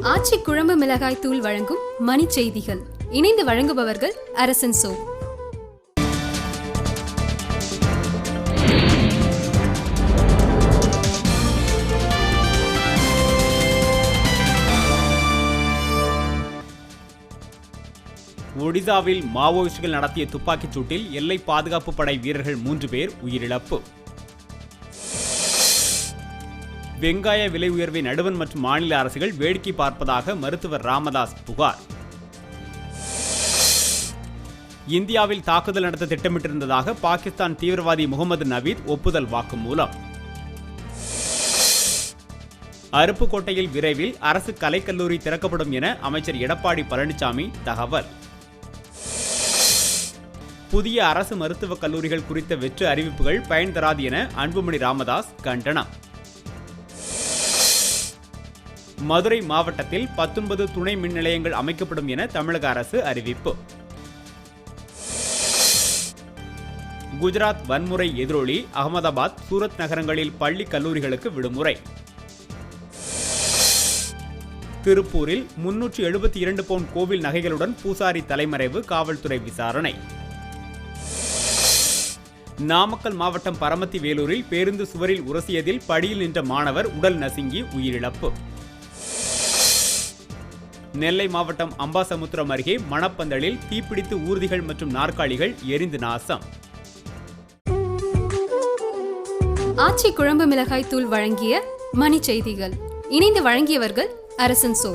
ஆச்சி குழம்பு மிளகாய் தூள் வழங்கும் மணி செய்திகள். இணைந்து வழங்குபவர்கள் அரசன் சோ. ஒடிசாவில் மாவோயிஸ்டுகள் நடத்திய துப்பாக்கிச் சூட்டில் எல்லை பாதுகாப்பு படை வீரர்கள் 3 பேர் உயிரிழப்பு. வெங்காய விலை உயர்வை நடுவண் மற்றும் மாநில அரசுகள் வேடிக்கை பார்ப்பதாக மருத்துவர் ராமதாஸ் புகார். இந்தியாவில் தாக்குதல் நடத்த திட்டமிட்டிருந்ததாக பாகிஸ்தான் தீவிரவாதி முகமது நவீத் ஒப்புதல் வாக்குமூலம். அருப்புக்கோட்டையில் விரைவில் அரசு கலைக்கல்லூரி திறக்கப்படும் என அமைச்சர் எடப்பாடி பழனிசாமி தகவல். புதிய அரசு மருத்துவக் கல்லூரிகள் குறித்த வெற்று அறிவிப்புகள் பயன் தராது என அன்புமணி ராமதாஸ் கண்டனம். மதுரை மாவட்டத்தில் 19 துணை மின் நிலையங்கள் அமைக்கப்படும் என தமிழக அரசு அறிவிப்பு. குஜராத் வன்முறை எதிரொலி அகமதாபாத், சூரத் நகரங்களில் பள்ளி கல்லூரிகளுக்கு விடுமுறை. திருப்பூரில் 372 பவுண்ட் கோவில் நகைகளுடன் பூசாரி தலைமறைவு, காவல்துறை விசாரணை. நாமக்கல் மாவட்டம் பரமத்தி வேலூரில் பேருந்து சுவரில் உரசியதில் படியில் நின்ற மாணவர் உடல் நசுங்கி உயிரிழப்பு. நெல்லை மாவட்டம் அம்பாசமுத்திரம் அருகே மணப்பந்தலில் தீப்பிடித்து ஊர்திகள் மற்றும் நாற்காலிகள் எரிந்து நாசம். ஆச்சி குழம்பு மிளகாய் தூள் வழங்கிய மணி செய்திகள். இணைந்து வழங்கியவர்கள் அரசன் சோ.